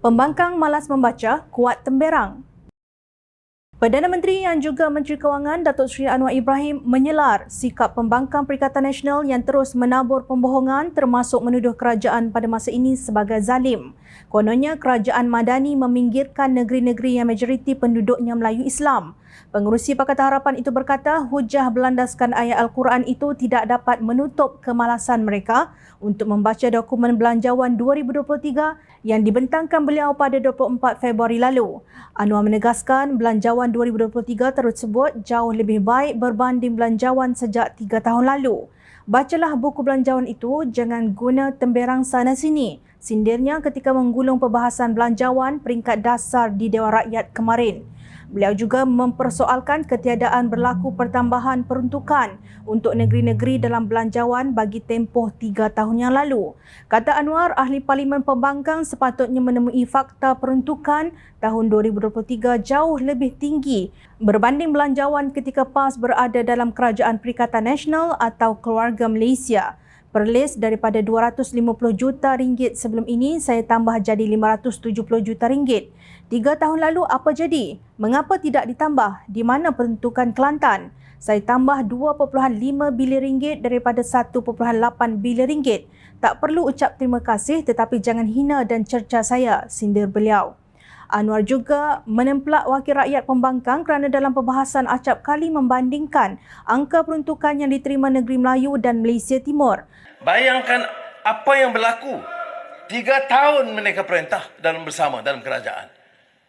Pembangkang malas membaca, kuat temberang. Perdana Menteri yang juga Menteri Kewangan Datuk Seri Anwar Ibrahim menyelar sikap pembangkang Perikatan Nasional yang terus menabur pembohongan termasuk menuduh kerajaan pada masa ini sebagai zalim. Kononnya kerajaan Madani meminggirkan negeri-negeri yang majoriti penduduknya Melayu Islam. Pengerusi Pakatan Harapan itu berkata hujah berlandaskan ayat Al-Quran itu tidak dapat menutup kemalasan mereka untuk membaca dokumen Belanjawan 2023 yang dibentangkan beliau pada 24 Februari lalu. Anwar menegaskan Belanjawan 2023 tersebut jauh lebih baik berbanding Belanjawan sejak 3 tahun lalu. Bacalah buku Belanjawan itu, jangan guna temberang sana sini, sindirnya ketika menggulung perbahasan Belanjawan peringkat dasar di Dewan Rakyat kemarin. Beliau juga mempersoalkan ketiadaan berlaku pertambahan peruntukan untuk negeri-negeri dalam Belanjawan bagi tempoh 3 tahun yang lalu. Kata Anwar, ahli Parlimen Pembangkang sepatutnya menemui fakta peruntukan tahun 2023 jauh lebih tinggi berbanding Belanjawan ketika PAS berada dalam Kerajaan Perikatan Nasional atau Keluarga Malaysia. Perlis daripada 250 juta ringgit sebelum ini saya tambah jadi 570 juta ringgit. 3 tahun lalu apa jadi? Mengapa tidak ditambah? Di mana peruntukan Kelantan? Saya tambah 2.5 bilion ringgit daripada 1.8 bilion ringgit. Tak perlu ucap terima kasih tetapi jangan hina dan cerca saya, sindir beliau. Anwar juga menemplak wakil rakyat pembangkang kerana dalam perbahasan acap kali membandingkan angka peruntukan yang diterima negeri Melayu dan Malaysia Timur. Bayangkan apa yang berlaku. 3 tahun mereka perintah bersama dalam kerajaan.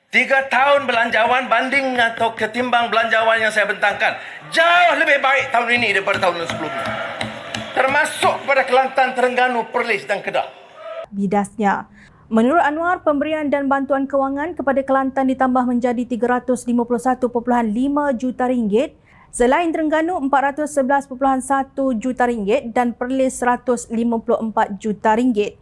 3 tahun Belanjawan banding atau ketimbang Belanjawan yang saya bentangkan. Jauh lebih baik tahun ini daripada tahun sebelumnya. Termasuk pada Kelantan, Terengganu, Perlis dan Kedah. Bidasnya. Menurut Anwar, pemberian dan bantuan kewangan kepada Kelantan ditambah menjadi 351.5 juta ringgit, selain Terengganu 411.1 juta ringgit dan Perlis 154 juta ringgit.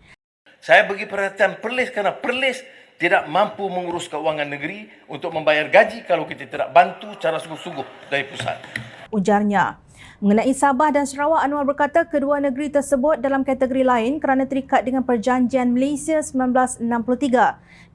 Saya bagi perhatian Perlis kerana Perlis tidak mampu mengurus kewangan negeri untuk membayar gaji kalau kita tidak bantu cara sungguh-sungguh dari pusat. Ujarnya. Mengenai Sabah dan Sarawak, Anwar berkata kedua negeri tersebut dalam kategori lain kerana terikat dengan Perjanjian Malaysia 1963.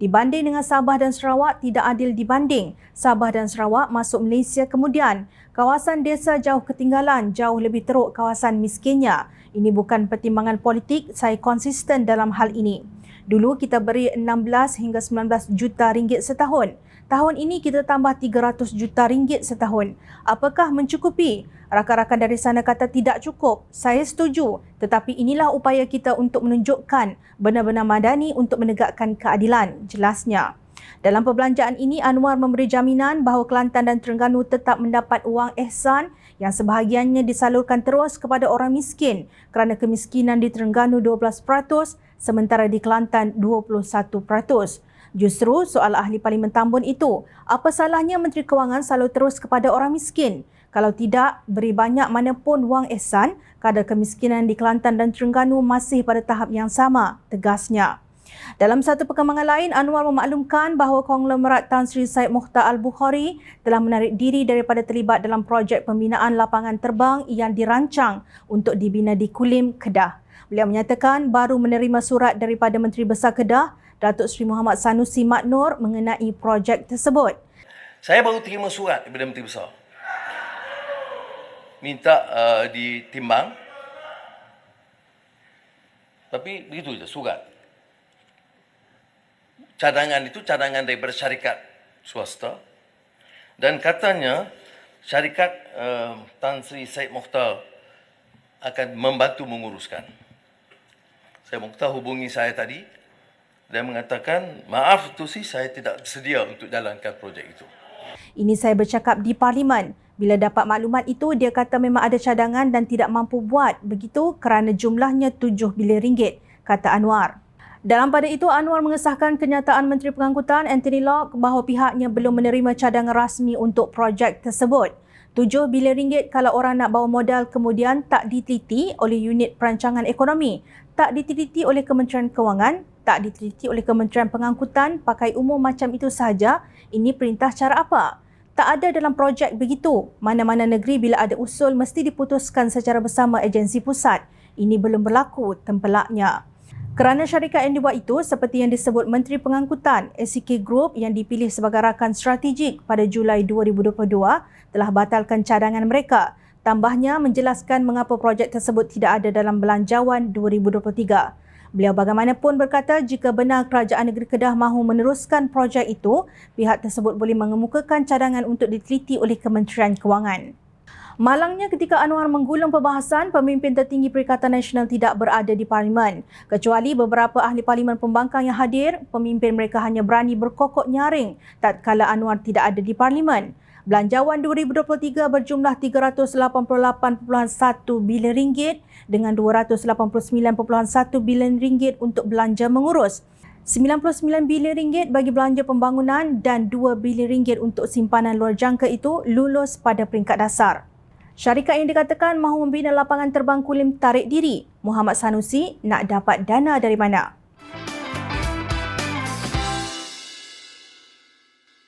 Dibanding dengan Sabah dan Sarawak, tidak adil dibanding. Sabah dan Sarawak masuk Malaysia kemudian. Kawasan desa jauh ketinggalan, jauh lebih teruk kawasan miskinnya. Ini bukan pertimbangan politik, saya konsisten dalam hal ini. Dulu kita beri 16 hingga 19 juta ringgit setahun. Tahun ini kita tambah 300 juta ringgit setahun. Apakah mencukupi? Rakan-rakan dari sana kata tidak cukup. Saya setuju. Tetapi inilah upaya kita untuk menunjukkan benar-benar Madani untuk menegakkan keadilan, jelasnya. Dalam perbelanjaan ini, Anwar memberi jaminan bahawa Kelantan dan Terengganu tetap mendapat wang ihsan yang sebahagiannya disalurkan terus kepada orang miskin kerana kemiskinan di Terengganu 12%, sementara di Kelantan 21%. Justru soal ahli Parlimen Tambun itu, apa salahnya Menteri Kewangan selalu terus kepada orang miskin? Kalau tidak, beri banyak mana pun wang ihsan, kadar kemiskinan di Kelantan dan Terengganu masih pada tahap yang sama, tegasnya. Dalam satu perkembangan lain, Anwar memaklumkan bahawa konglomerat Tan Sri Syed Mokhtar Al-Bukhari telah menarik diri daripada terlibat dalam projek pembinaan lapangan terbang yang dirancang untuk dibina di Kulim, Kedah. Beliau menyatakan baru menerima surat daripada Menteri Besar Kedah, Datuk Seri Muhammad Sanusi Mat Noor mengenai projek tersebut. Saya baru terima surat daripada Menteri Besar. Minta ditimbang. Tapi begitu saja surat. Cadangan itu cadangan daripada syarikat swasta. Dan katanya syarikat Tan Sri Syed Mokhtar akan membantu menguruskan. Syed Mokhtar hubungi saya tadi dan mengatakan, maaf tu saya tidak sedia untuk jalankan projek itu. Ini saya bercakap di Parlimen. Bila dapat maklumat itu, dia kata memang ada cadangan dan tidak mampu buat begitu kerana jumlahnya 7 bilion ringgit, kata Anwar. Dalam pada itu, Anwar mengesahkan kenyataan Menteri Pengangkutan Anthony Locke bahawa pihaknya belum menerima cadangan rasmi untuk projek tersebut. 7 bilion ringgit kalau orang nak bawa modal kemudian tak diteliti oleh unit perancangan ekonomi, tak diteliti oleh Kementerian Kewangan, tak diteliti oleh Kementerian Pengangkutan, pakai umum macam itu sahaja. Ini perintah cara apa? Tak ada dalam projek begitu. Mana-mana negeri bila ada usul mesti diputuskan secara bersama agensi pusat. Ini belum berlaku, tempelaknya. Kerana syarikat yang dibuat itu seperti yang disebut Menteri Pengangkutan, SCK Group yang dipilih sebagai rakan strategik pada Julai 2022 telah batalkan cadangan mereka. Tambahnya menjelaskan mengapa projek tersebut tidak ada dalam Belanjawan 2023. Beliau bagaimanapun berkata jika benar Kerajaan Negeri Kedah mahu meneruskan projek itu, pihak tersebut boleh mengemukakan cadangan untuk diteliti oleh Kementerian Kewangan. Malangnya ketika Anwar menggulung perbahasan, pemimpin tertinggi Perikatan Nasional tidak berada di Parlimen. Kecuali beberapa ahli Parlimen Pembangkang yang hadir, pemimpin mereka hanya berani berkokok nyaring tatkala Anwar tidak ada di Parlimen. Belanjawan 2023 berjumlah 388.1 bilion ringgit dengan 289.1 bilion ringgit untuk belanja mengurus, 99 bilion ringgit bagi belanja pembangunan dan 2 bilion ringgit untuk simpanan luar jangka itu lulus pada peringkat dasar. Syarikat yang dikatakan mahu membina lapangan terbang Kulim tarik diri. Muhammad Sanusi nak dapat dana dari mana?